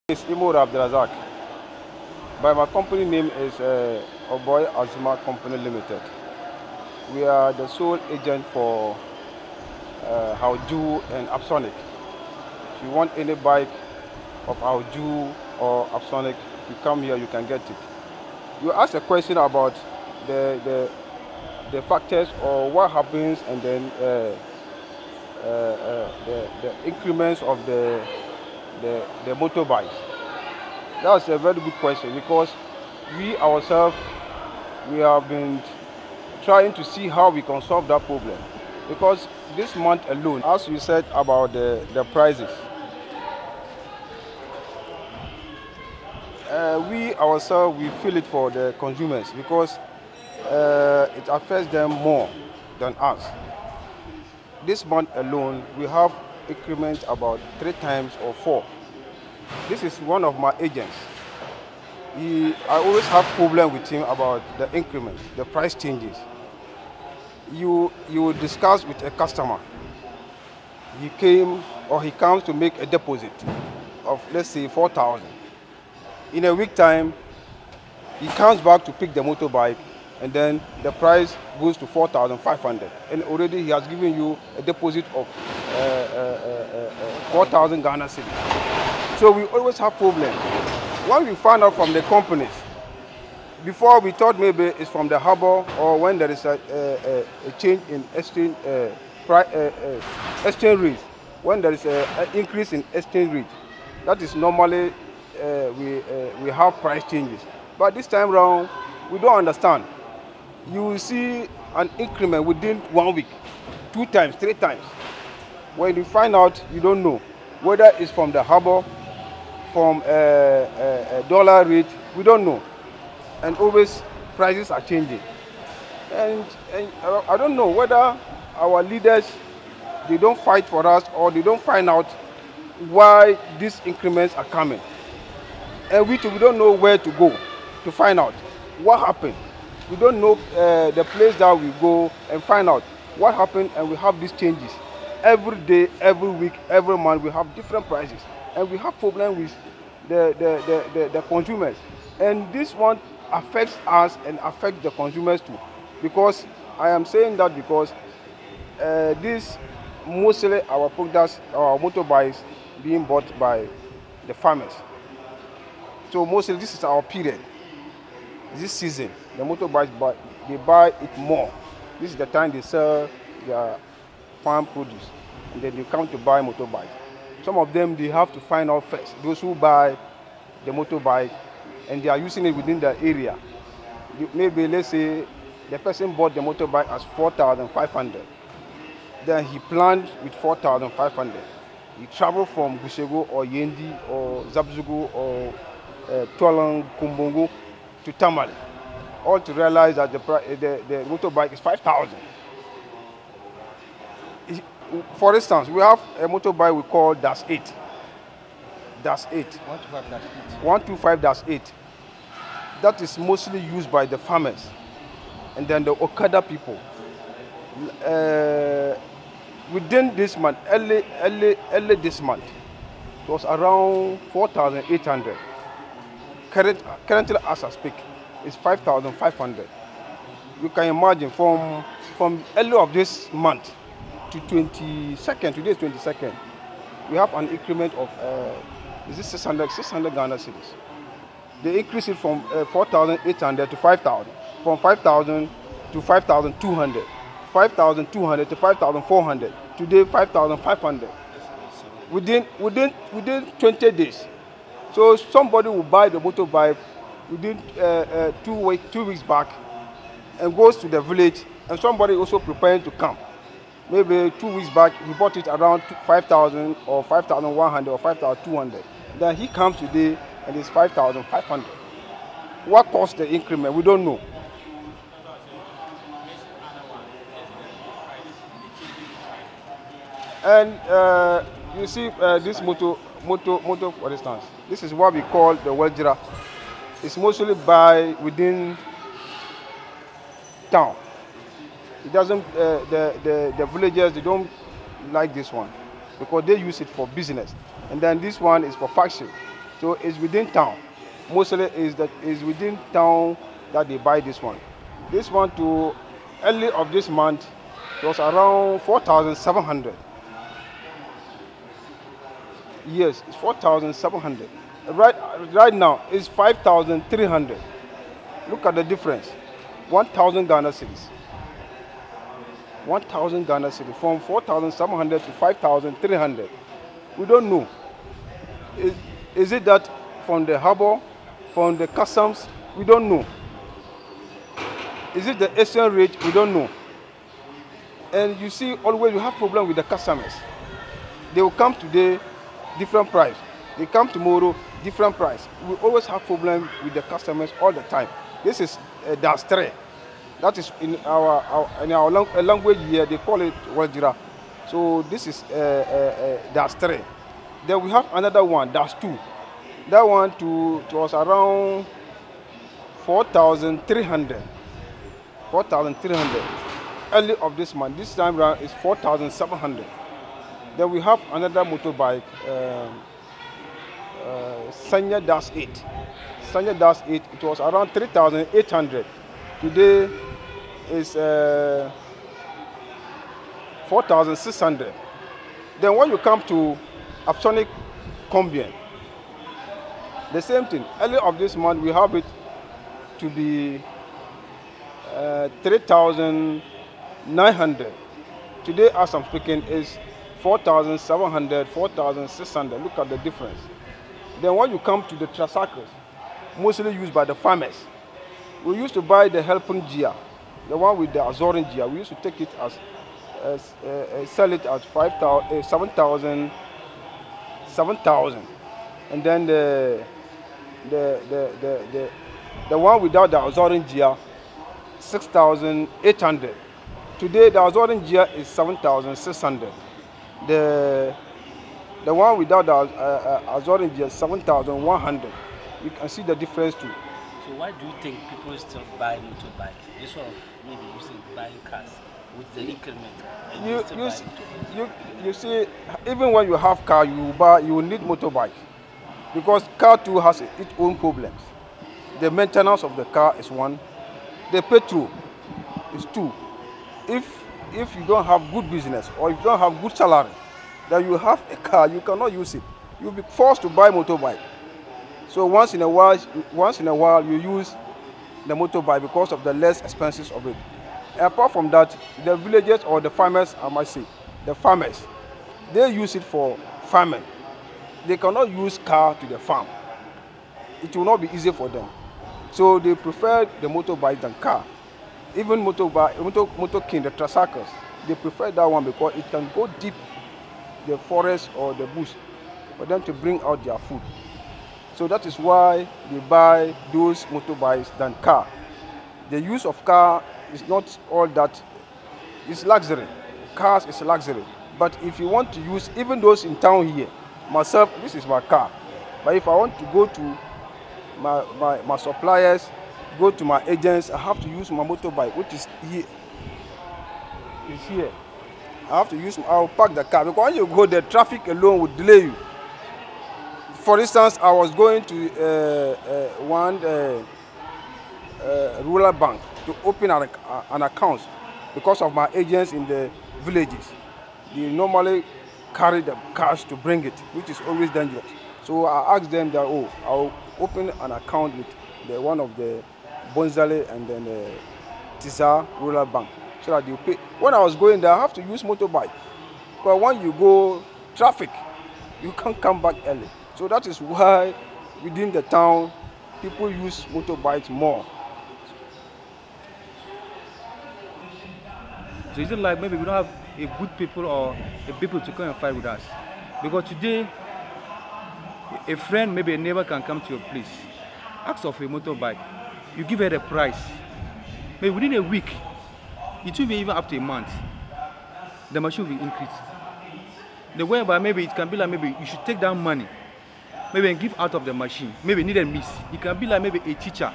It's Imo Abdelazak, but my company name is Oboy Azuma Company Limited. We are the sole agent for Hauju and Apsonic. If you want any bike of Hauju or Apsonic, if you come here, you can get it. You ask a question about the factors or what happens, and then the increments of the motorbikes. That's a very good question, because we ourselves, we have been trying to see how we can solve that problem. Because this month alone, as you said about the prices, we ourselves, we feel it for the consumers, because it affects them more than us. This month alone, we have increment about 3 times or 4. This is one of my agents. I always have problem with him about the increment, the price changes. You discuss with a customer. He comes to make a deposit of, let's say, 4,000. In a week time, he comes back to pick the motorbike, and then the price goes to 4,500. And already he has given you a deposit of 4,000 Ghana cedis. So we always have problems. When we find out from the companies, before we thought maybe it's from the harbor, or when there is a change in exchange rate, when there is an increase in exchange rate, that is normally we have price changes. But this time around, we don't understand. You will see an increment within 1 week, 2 times, 3 times. When you find out, you don't know whether it's from the harbor, from a dollar rate, we don't know. And always prices are changing. And I don't know whether our leaders, they don't fight for us, or they don't find out why these increments are coming. And we don't know where to go to find out what happened. We don't know the place that we go and find out what happened, and we have these changes. Every day, every week, every month, we have different prices. And we have problems with the consumers. And this one affects us and affects the consumers too. Because I am saying that because this mostly our products, our motorbikes being bought by the farmers. So mostly this is our period. This season, the motorbikes, they buy it more. This is the time they sell their farm produce, and then they come to buy motorbikes. Some of them, they have to find out first, those who buy the motorbike, and they are using it within the area. Maybe, let's say, the person bought the motorbike as 4,500. Then he planned with 4,500. He traveled from Bushego or Yendi or Zabzugu or Tualang, Kumbungu to Tamale, all to realize that the motorbike is 5,000. For instance, we have a motorbike we call Dash 8. Dash 8. 125-8. That is mostly used by the farmers and then the Okada people. Within this month, early this month, it was around 4,800. Currently, as I speak, it's 5,500. You can imagine from early of this month to 22nd, today is 22nd, we have an increment of 600 Ghana cedis. They increase it from 4,800 to 5,000, from 5,000 to 5,200, 5,200 to 5,400. Today, 5,500. Within 20 days. So somebody will buy the motorbike within 2 weeks back and goes to the village, and somebody also preparing to come. Maybe 2 weeks back, he bought it around 5,000 or 5,100 or 5,200. Then he comes today and it's 5,500. What caused the increment? We don't know. And you see this motor, for instance, this is what we call the Wajra. It's mostly within town. It doesn't, the villagers, they don't like this one because they use it for business. And then this one is for faction. So it's within town. Mostly is within town that they buy this one. This one to early of this month, it was around 4,700. Yes, it's 4,700. Right now, it's 5,300. Look at the difference. 1,000 Ghana cedis. 1,000 Ghana cedis. From 4,700 to 5,300. We don't know. Is it that from the harbor, from the customs? We don't know. Is it the exchange rate? We don't know. And you see, always you have problem with the customers. They will come today, different price. They come tomorrow, different price. We always have problem with the customers all the time. This is dastre. That is in our language here, they call it wajira. So this is dastre. Then we have another one, das 2. That one was around 4,300. 4,300. Early of this month. This time around is 4,700. Then we have another motorbike, Sanya Das 8. Sanya Das 8, it was around 3,800. Today is 4,600. Then when you come to Apsonic Combien, the same thing. Early of this month we have it to be 3,900. Today, as I'm speaking, is 4,700, 4,600. Look at the difference. Then when you come to the tricycles, mostly used by the farmers, we used to buy the helping gear, the one with the Azorin gear. We used to take it as sell it at 7,000, 7,000, and then the one without the Azorin gear, 6,800. Today the Azorin gear is 7,600. The one without the Azorin gear is 7,100. You can see the difference too. So why do you think people still buy motorbikes? Instead of maybe you say buying cars with the increment? You see, even when you have car, you need motorbike, because car too has its own problems. The maintenance of the car is one. The petrol is two. If you don't have good business or if you don't have good salary, then you have a car, you cannot use it. You'll be forced to buy motorbike. So once in a while you use the motorbike because of the less expenses of it. And apart from that, the villagers or the farmers, I must say, the farmers, they use it for farming. They cannot use car to the farm. It will not be easy for them. So they prefer the motorbike than car. Even motor king, the tricycles, they prefer that one because it can go deep the forest or the bush for them to bring out their food. So that is why they buy those motorbikes than car. The use of car is not all that. It's luxury. Cars is luxury. But if you want to use, even those in town here, myself, this is my car. But if I want to go to my suppliers, go to my agents, I have to use my motorbike, which is here. It's here. I have to use, I'll park the car, because when you go, the traffic alone would delay you. For instance, I was going to one rural bank to open an account because of my agents in the villages. They normally carry the cash to bring it, which is always dangerous. So I asked them that, oh, I'll open an account with one of the Bonzale and then Tisa Rural Bank, so that you pay. When I was going there, I have to use motorbike, because when you go traffic, you can't come back early. So that is why within the town, people use motorbikes more. So is it like maybe we don't have a good people or a people to come and fight with us? Because today, a friend, maybe a neighbor can come to your place, ask of a motorbike, you give her the price. Maybe within a week, it will be even after a month, the machine will increase. The way by maybe it can be like maybe you should take down money, maybe and give out of the machine, maybe need a miss. It can be like maybe a teacher,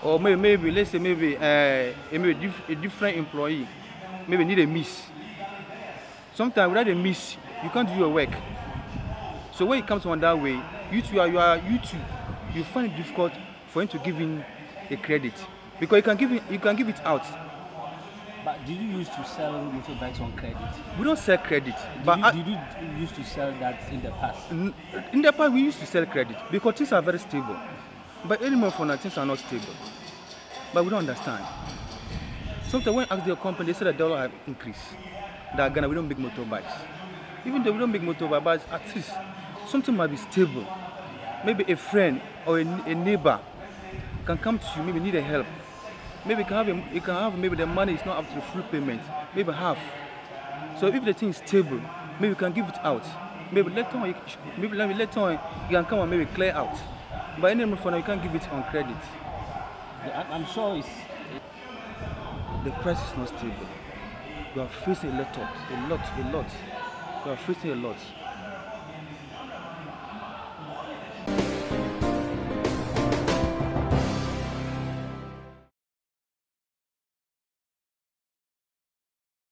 or maybe let's say maybe a different employee, maybe need a miss. Sometimes without a miss, you can't do your work. So when it comes on that way, you find it difficult for him to give in a credit because you can give it out. But did you used to sell motorbikes on credit? We don't sell credit. Did you used to sell that in the past? In the past, we used to sell credit because things are very stable. But anymore for now, things are not stable. But we don't understand. Sometimes when I ask their company, they say the dollar have increased. That Ghana, we don't make motorbikes. Even though we don't make motorbikes, but at least something might be stable. Maybe a friend or a neighbor can come to you, maybe need a help. Maybe you can have maybe the money is not up to the full payment, maybe half. So if the thing is stable, maybe you can give it out. Maybe later on, you can come and maybe clear out. But anyway, for now, you can't give it on credit. I'm sure the price is not stable. We are facing a lot. We are facing a lot.